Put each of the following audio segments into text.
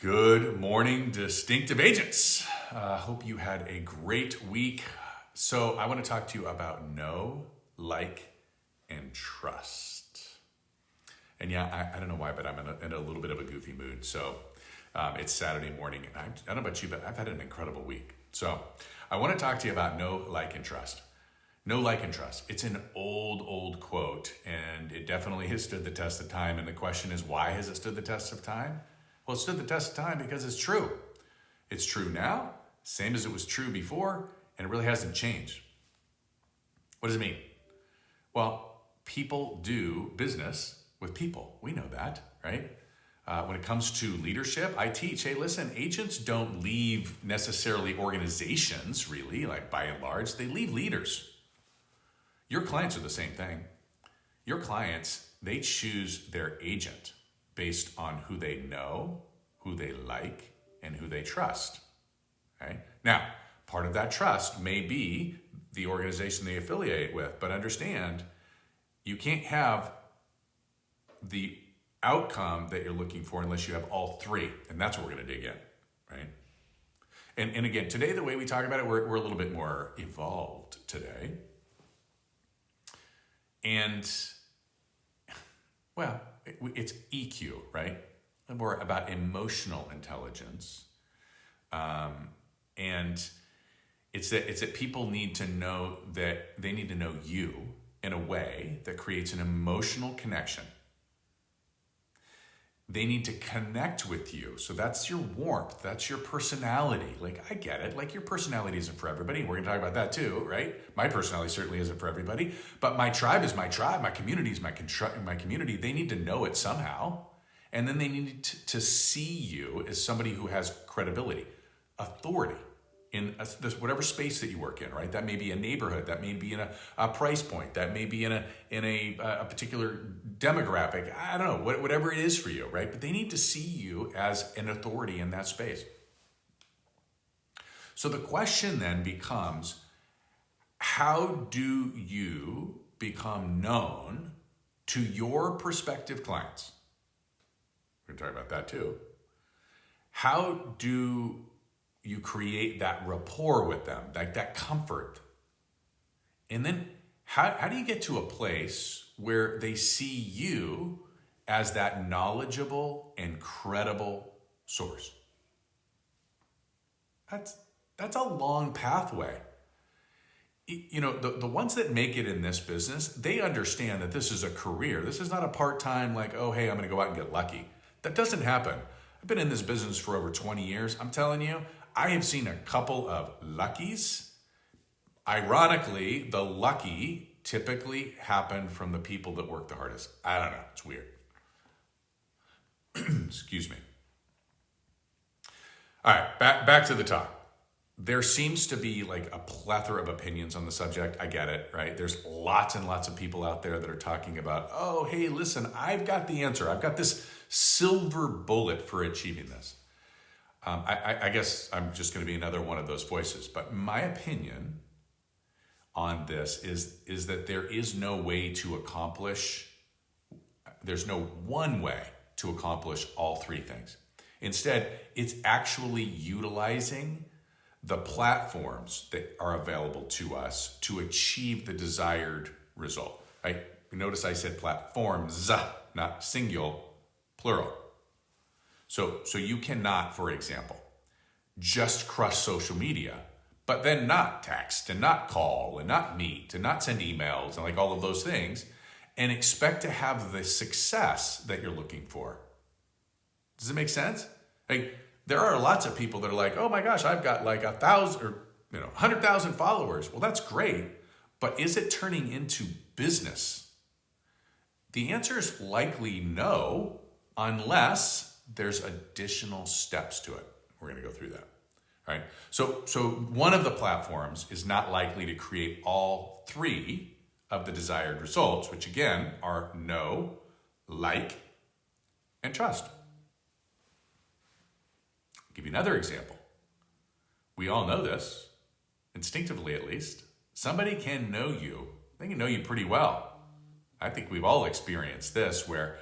Good morning, distinctive agents. Hope you had a great week. So I want to talk to you about know, like, and trust. And yeah, I don't know why, but I'm in a little bit of a goofy mood. So it's Saturday morning, and I don't know about you, but I've had an incredible week. So I want to talk to you about know, like, and trust. Know, like, and trust. It's an old quote, and it definitely has stood the test of time. And the question is, why has it stood the test of time? Well, it stood the test of time because it's true. It's true now, same as it was true before, and it really hasn't changed. What does it mean? Well, people do business with people. We know that, right? When it comes to leadership, I teach, hey, listen, agents don't leave necessarily organizations, really, like by and large. They leave leaders. Your clients are the same thing. Your clients, they choose their agent based on who they know, who they like, and who they trust. Okay? Now, part of that trust may be the organization they affiliate with, but understand, you can't have the outcome that you're looking for unless you have all three, and that's what we're going to dig in, right? And again, today, the way we talk about it, we're a little bit more evolved today. And, well, it's EQ, right? More about emotional intelligence. And it's that people need to know that they need to know you in a way that creates an emotional connection. They need to connect with you. So that's your warmth. That's your personality. Like, I get it. Like, your personality isn't for everybody. We're going to talk about that too, right? My personality certainly isn't for everybody. But my tribe is my tribe. My community is my community. They need to know it somehow. And then they need to see you as somebody who has credibility, authority in whatever space that you work in, right? That may be a neighborhood, that may be in a price point, that may be in a particular demographic. I don't know, whatever it is for you, right? But they need to see you as an authority in that space. So the question then becomes, how do you become known to your prospective clients? We're going to talk about that too. How do you create that rapport with them, like that comfort? And then how do you get to a place where they see you as that knowledgeable and credible source? That's a long pathway. You know, the ones that make it in this business, they understand that this is a career. This is not a part-time, like, oh, hey, I'm going to go out and get lucky. That doesn't happen. I've been in this business for over 20 years. I'm telling you, I have seen a couple of luckies. Ironically, the lucky typically happen from the people that work the hardest. I don't know. It's weird. Excuse me. All right, back to the talk. There seems to be like a plethora of opinions on the subject. I get it, right? There's lots and lots of people out there that are talking about, oh, hey, listen, I've got the answer. I've got this silver bullet for achieving this. I guess I'm just going to be another one of those voices. But my opinion on this is that there is no way to accomplish, there's no one way to accomplish all three things. Instead, it's actually utilizing the platforms that are available to us to achieve the desired result. Right? Notice I said platforms, not singular, plural. So you cannot, for example, just crush social media, but then not text and not call and not meet and not send emails and like all of those things and expect to have the success that you're looking for. Does it make sense? Like, there are lots of people that are like, oh my gosh, I've got like 1,000 or 100,000 followers. Well, that's great, but is it turning into business? The answer is likely no, unless there's additional steps to it. We're going to go through that. All right. So one of the platforms is not likely to create all three of the desired results, which again are know, like, and trust. I'll give you another example. We all know this, instinctively at least. Somebody can know you. They can know you pretty well. I think we've all experienced this where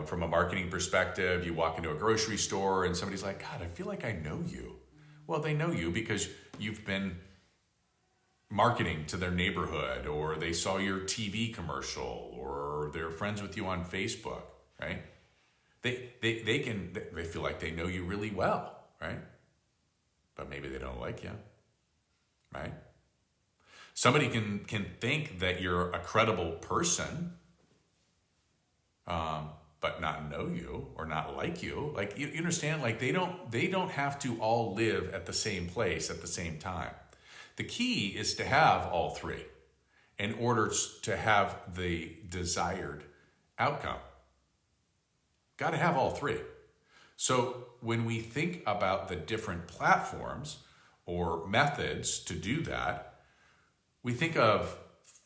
from a marketing perspective, you walk into a grocery store and somebody's like, God, I feel like I know you. Well, they know you because you've been marketing to their neighborhood, or they saw your TV commercial, or they're friends with you on Facebook, right? They feel like they know you really well, right? But maybe they don't like you, right? Somebody can think that you're a credible person, but not know you or not like you. Like you understand, like they don't have to all live at the same place at the same time. The key is to have all three in order to have the desired outcome. Got to have all three. So when we think about the different platforms or methods to do that, we think of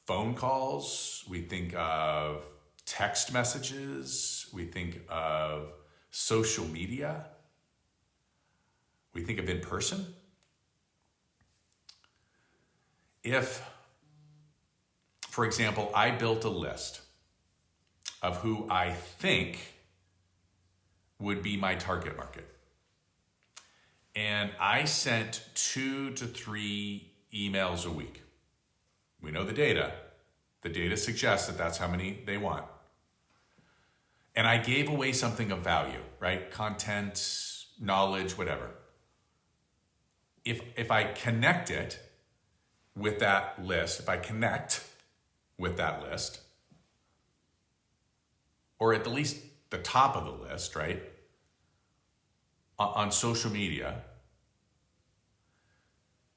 phone calls, we think of text messages, we think of social media, we think of in person. If, for example, I built a list of who I think would be my target market, and I sent 2 to 3 emails a week. We know the data. The data suggests that that's how many they want. And I gave away something of value, right? Content, knowledge, whatever. If I connect it with that list, if I connect with that list, or at the least the top of the list, right? On social media,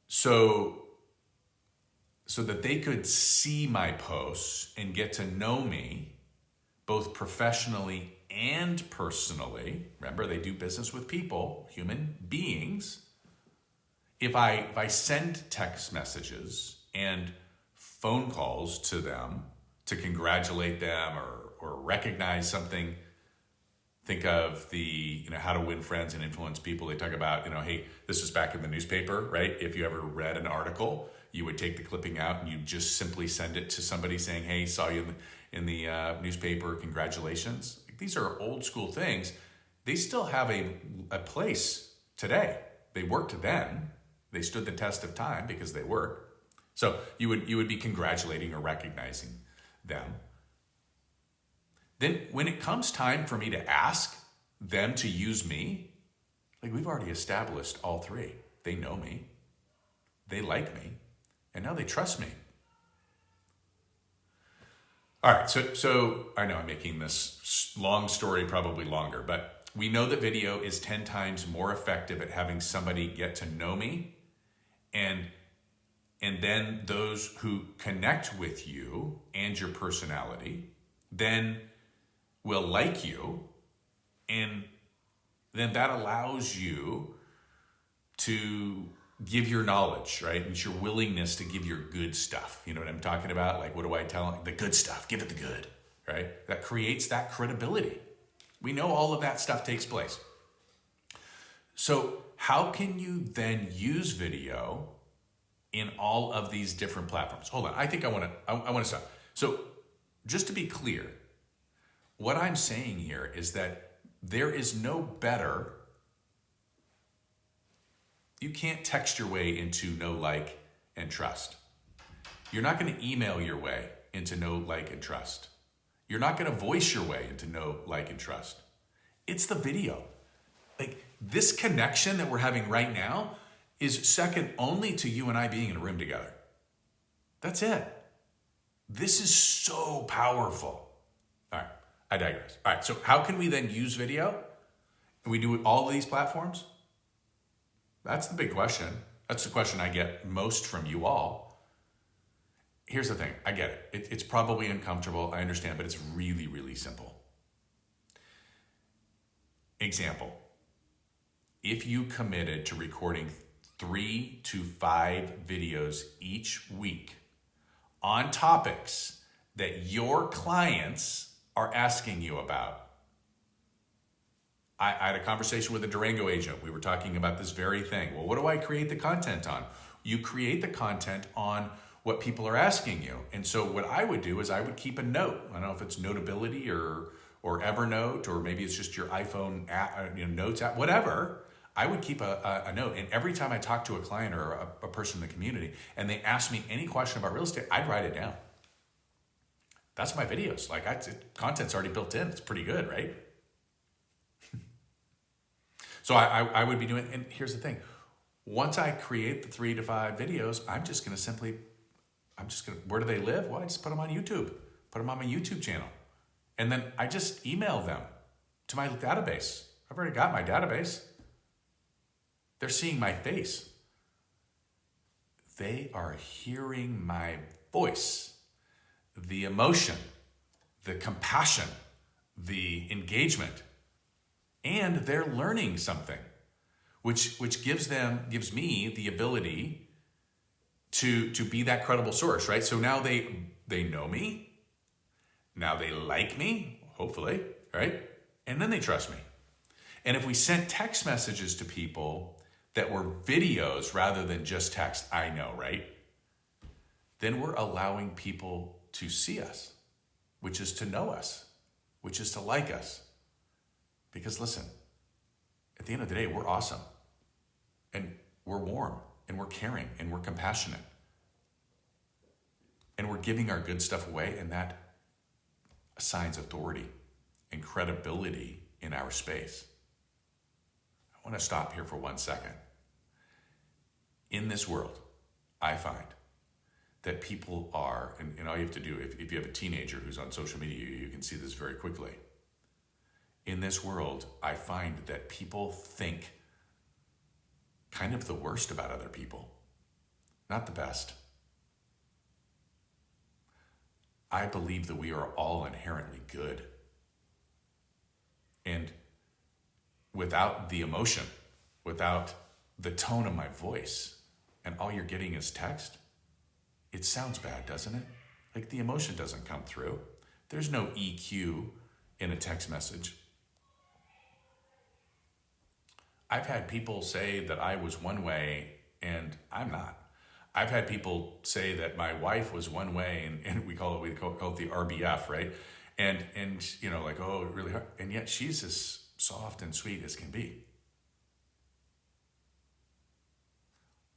so that they could see my posts and get to know me both professionally and personally. Remember, they do business with people, human beings. If I send text messages and phone calls to them to congratulate them or recognize something, think of the, how to win friends and influence people. They talk about, hey, this is back in the newspaper, right? If you ever read an article, you would take the clipping out and you just simply send it to somebody saying, hey, saw you in the newspaper, congratulations. These are old school things. They still have a place today. They worked then. They stood the test of time because they work. So you would be congratulating or recognizing them. Then when it comes time for me to ask them to use me, like we've already established all three. They know me, they like me, and now they trust me. All right, so I know I'm making this long story probably longer, but we know that video is 10 times more effective at having somebody get to know me, and then those who connect with you and your personality then will like you, and then that allows you to give your knowledge, right? It's your willingness to give your good stuff. You know what I'm talking about? Like, what do I tell them? The good stuff, give it the good, right? That creates that credibility. We know all of that stuff takes place. So how can you then use video in all of these different platforms? Hold on, I think I want to stop. So just to be clear, what I'm saying here is that there is no better. You can't text your way into know, like, and trust. You're not going to email your way into know, like, and trust. You're not going to voice your way into know, like, and trust. It's the video. Like, this connection that we're having right now is second only to you and I being in a room together. That's it. This is so powerful. All right, I digress. All right, so how can we then use video? And we do all of these platforms? That's the big question. That's the question I get most from you all. Here's the thing. I get it. It's probably uncomfortable. I understand, but it's really, really simple. Example. If you committed to recording 3 to 5 videos each week on topics that your clients are asking you about. I had a conversation with a Durango agent. We were talking about this very thing. Well, what do I create the content on? You create the content on what people are asking you. And so what I would do is I would keep a note. I don't know if it's Notability or or Evernote, or maybe it's just your iPhone app, notes app, whatever. I would keep a note. And every time I talk to a client or a person in the community and they ask me any question about real estate, I'd write it down. That's my videos. Like, content's already built in. It's pretty good, right? So I would be doing, and here's the thing. Once I create the 3 to 5 videos, where do they live? Well, I just put them on YouTube. Put them on my YouTube channel. And then I just email them to my database. I've already got my database. They're seeing my face. They are hearing my voice, the emotion, the compassion, the engagement, and they're learning something, which gives me the ability to be that credible source, right? So now they know me, now they like me, hopefully, right? And then they trust me. And if we sent text messages to people that were videos rather than just text, I know, right? Then we're allowing people to see us, which is to know us, which is to like us. Because listen, at the end of the day, we're awesome. And we're warm, and we're caring, and we're compassionate. And we're giving our good stuff away, and that assigns authority and credibility in our space. I want to stop here for 1 second. In this world, I find that people are, and all you have to do, if you have a teenager who's on social media, you can see this very quickly. In this world, I find that people think kind of the worst about other people, not the best. I believe that we are all inherently good. And without the emotion, without the tone of my voice, and all you're getting is text, it sounds bad, doesn't it? Like the emotion doesn't come through. There's no EQ in a text message. I've had people say that I was one way and I'm not. I've had people say that my wife was one way and we call it the RBF, right? And like, oh, really hard. And yet she's as soft and sweet as can be.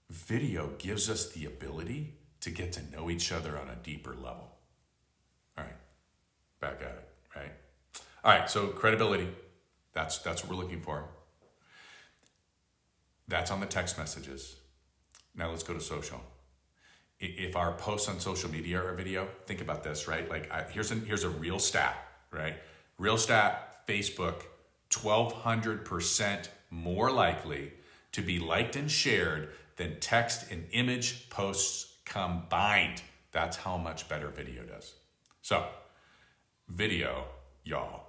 Video gives us the ability to get to know each other on a deeper level. All right, back at it, right? All right, so credibility, that's what we're looking for. That's on the text messages. Now let's go to social. If our posts on social media are a video, think about this, right? Like here's a real stat, right? Real stat, Facebook, 1,200% more likely to be liked and shared than text and image posts combined. That's how much better video does. So, video, y'all,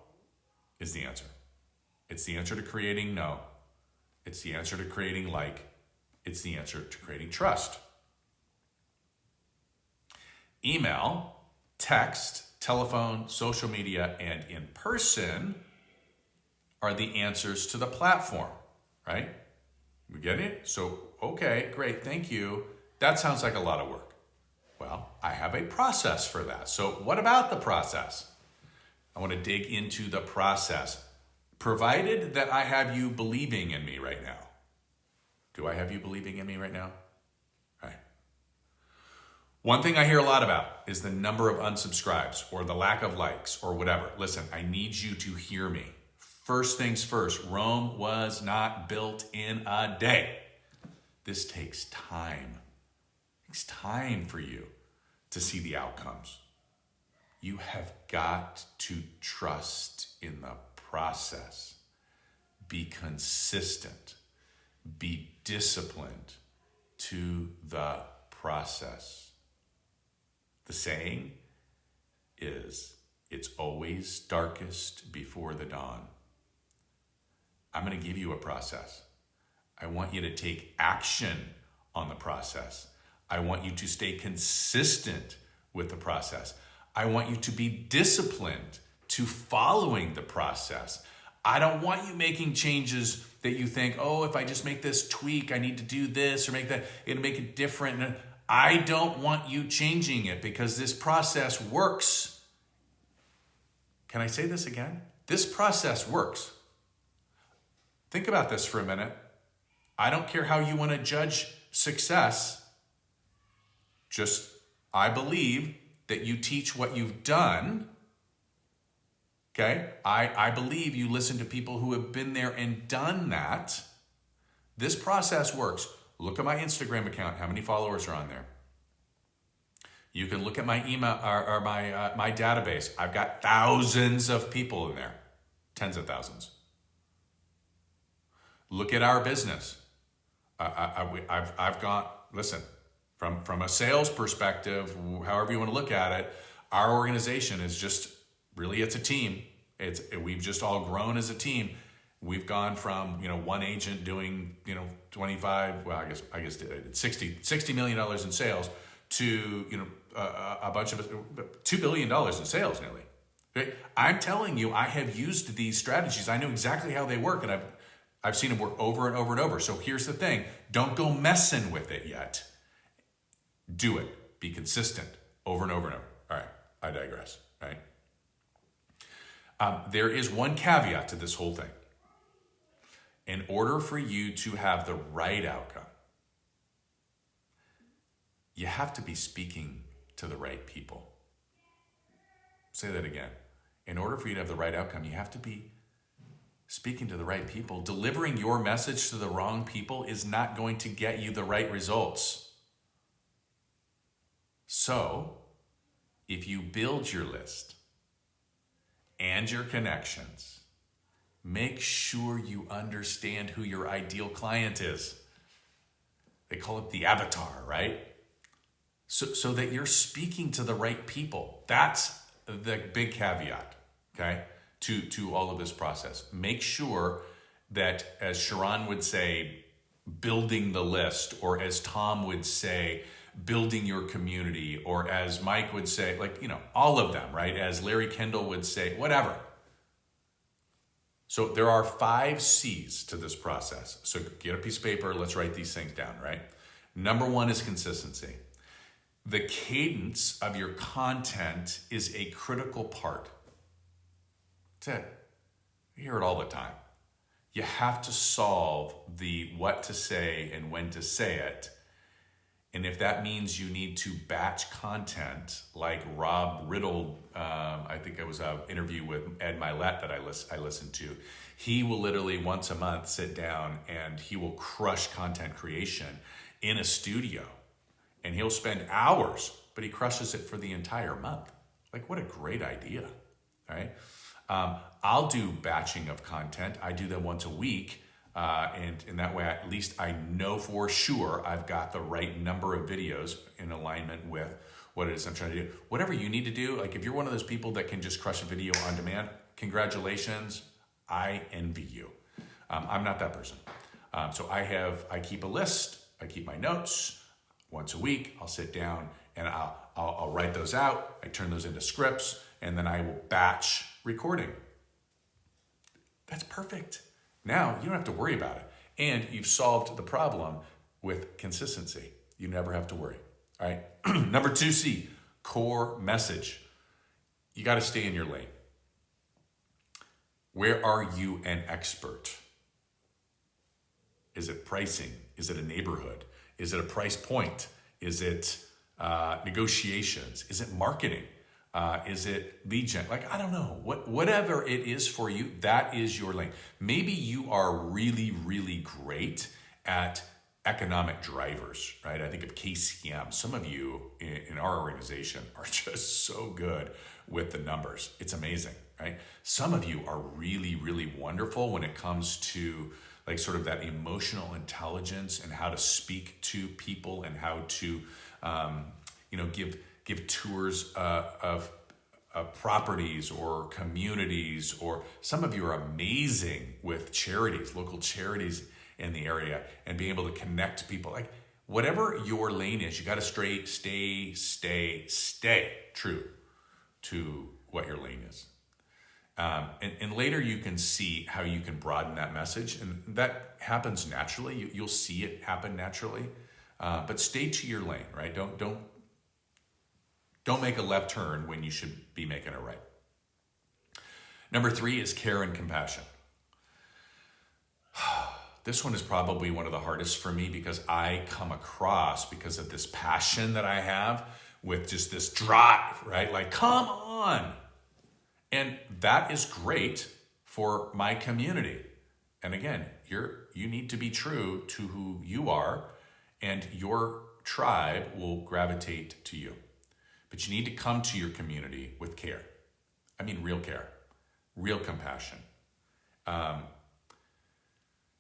is the answer. It's the answer to creating know. It's the answer to creating like. It's the answer to creating trust. Email, text, telephone, social media, and in person are the answers to the platform, right? We get it? So, okay, great, thank you. That sounds like a lot of work. Well, I have a process for that. So what about the process? I want to dig into the process, provided that I have you believing in me right now. Do I have you believing in me right now? All right. One thing I hear a lot about is the number of unsubscribes or the lack of likes or whatever. Listen, I need you to hear me. First things first, Rome was not built in a day. This takes time. It takes time for you to see the outcomes. You have got to trust in the process. Be consistent. Be disciplined to the process. The saying is, it's always darkest before the dawn. I'm going to give you a process. I want you to take action on the process. I want you to stay consistent with the process. I want you to be disciplined to following the process. I don't want you making changes that you think, oh, if I just make this tweak, I need to do this or make that, it'll make it different. I don't want you changing it because this process works. Can I say this again? This process works. Think about this for a minute. I don't care how you want to judge success. Just, I believe that you teach what you've done. Okay? I believe you listen to people who have been there and done that. This process works. Look at my Instagram account. How many followers are on there? You can look at my email or my database. I've got thousands of people in there. Tens of thousands. Look at our business. I've got, listen, from a sales perspective, however you want to look at it, our organization is just, really, it's a team. We've just all grown as a team. We've gone from, one agent doing, 25, well, I guess $60 million in sales to, a bunch of $2 billion in sales nearly. Okay? I'm telling you, I have used these strategies. I know exactly how they work, and I've seen them work over and over and over. So here's the thing. Don't go messing with it yet. Do it. Be consistent over and over and over. All right. I digress. Right? There is one caveat to this whole thing. In order for you to have the right outcome, you have to be speaking to the right people. Say that again. In order for you to have the right outcome, you have to be speaking to the right people. Delivering your message to the wrong people is not going to get you the right results. So, if you build your list and your connections, make sure you understand who your ideal client is. They call it the avatar, right? So that you're speaking to the right people. That's the big caveat, okay, to all of this process. Make sure that, as Sharon would say, building the list, or as Tom would say, building your community, or as Mike would say, all of them, right? As Larry Kendall would say, whatever. So there are 5 C's to this process. So get a piece of paper, let's write these things down, right? Number 1 is consistency. The cadence of your content is a critical part. That's it. You hear it all the time. You have to solve the what to say and when to say it. And if that means you need to batch content, like Rob Riddle, I think it was an interview with Ed Milet that I listened to. He will literally once a month sit down and he will crush content creation in a studio. And he'll spend hours, but he crushes it for the entire month. Like, what a great idea, right? I'll do batching of content. I do that once a week. And in that way, at least I know for sure I've got the right number of videos in alignment with what it is I'm trying to do. Whatever you need to do, like if you're one of those people that can just crush a video on demand, congratulations, I envy you. I'm not that person. So I keep a list, I keep my notes. Once a week, I'll sit down and I'll write those out. I turn those into scripts, and then I will batch recording. That's perfect. Now, you don't have to worry about it. And you've solved the problem with consistency. You never have to worry. All right. Number 2C, core message. You got to stay in your lane. Where are you an expert? Is it pricing? Is it a neighborhood? Is it a price point? Is it negotiations? Is it marketing? Is it lead gen? I don't know. Whatever it is for you, that is your lane. Maybe you are really, really great at economic drivers, right? I think of KCM. Some of you in our organization are just so good with the numbers. It's amazing, right? Some of you are really, really wonderful when it comes to sort of that emotional intelligence and how to speak to people and how to, give tours of properties or communities, or some of you are amazing with charities, local charities in the area, and being able to connect people. Whatever your lane is, you got to stay true to what your lane is. And later you can see how you can broaden that message, and that happens naturally. You'll see it happen naturally, but stay to your lane, right? Don't make a left turn when you should be making a right. Number 3 is care and compassion. This one is probably one of the hardest for me because I come across, because of this passion that I have, with just this drive, right? Like, come on. And that is great for my community. And again, you need to be true to who you are, and your tribe will gravitate to you. But you need to come to your community with care. I mean, real care, real compassion.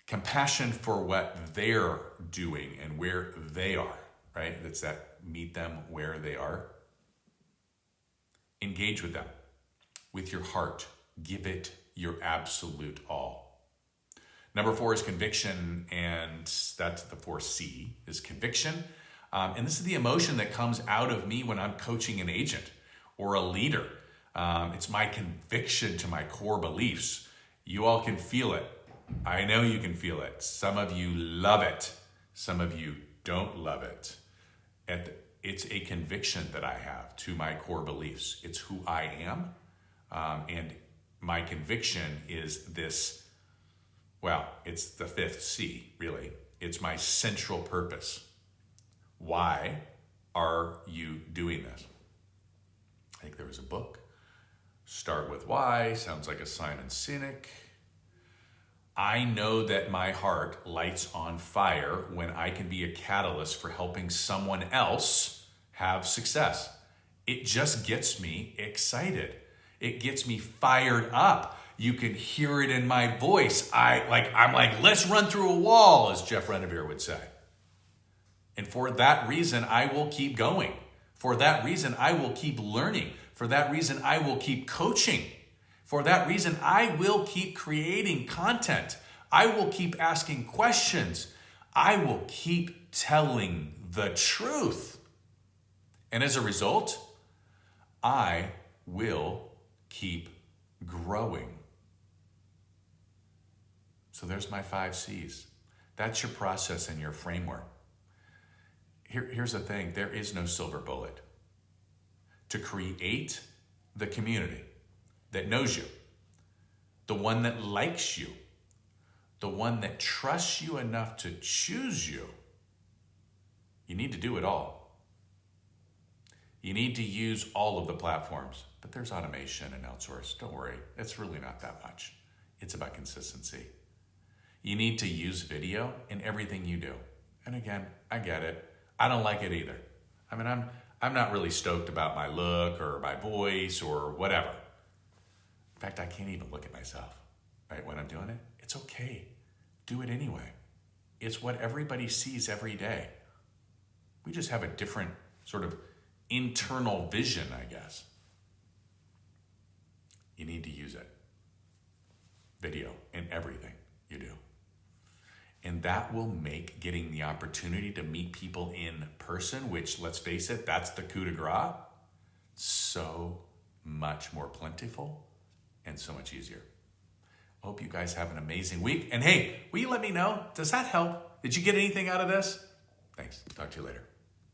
Compassion for what they're doing and where they are, right? That's that meet them where they are. Engage with them with your heart. Give it your absolute all. Number 4 is conviction, and that's the 4C is conviction. And this is the emotion that comes out of me when I'm coaching an agent or a leader. It's my conviction to my core beliefs. You all can feel it. I know you can feel it. Some of you love it. Some of you don't love it. It's a conviction that I have to my core beliefs. It's who I am. And my conviction is this, well, it's the 5th C, really. It's my central purpose. Why are you doing this? I think there was a book. Start with why. Sounds like a Simon Sinek. I know that my heart lights on fire when I can be a catalyst for helping someone else have success. It just gets me excited. It gets me fired up. You can hear it in my voice. I'm like, let's run through a wall, as Jeff Renevere would say. And for that reason, I will keep going. For that reason, I will keep learning. For that reason, I will keep coaching. For that reason, I will keep creating content. I will keep asking questions. I will keep telling the truth. And as a result, I will keep growing. So there's my 5 C's. That's your process and your framework. Here's the thing. There is no silver bullet. To create the community that knows you, the one that likes you, the one that trusts you enough to choose you, you need to do it all. You need to use all of the platforms, but there's automation and outsource. Don't worry, it's really not that much. It's about consistency. You need to use video in everything you do. And again, I get it. I don't like it either. I mean, I'm not really stoked about my look or my voice or whatever. In fact, I can't even look at myself, right, when I'm doing it. It's okay. Do it anyway. It's what everybody sees every day. We just have a different sort of internal vision, I guess. You need to use it. Video in everything you do. And that will make getting the opportunity to meet people in person, which, let's face it, that's the coup de grace, so much more plentiful and so much easier. I hope you guys have an amazing week. And hey, will you let me know? Does that help? Did you get anything out of this? Thanks. Talk to you later.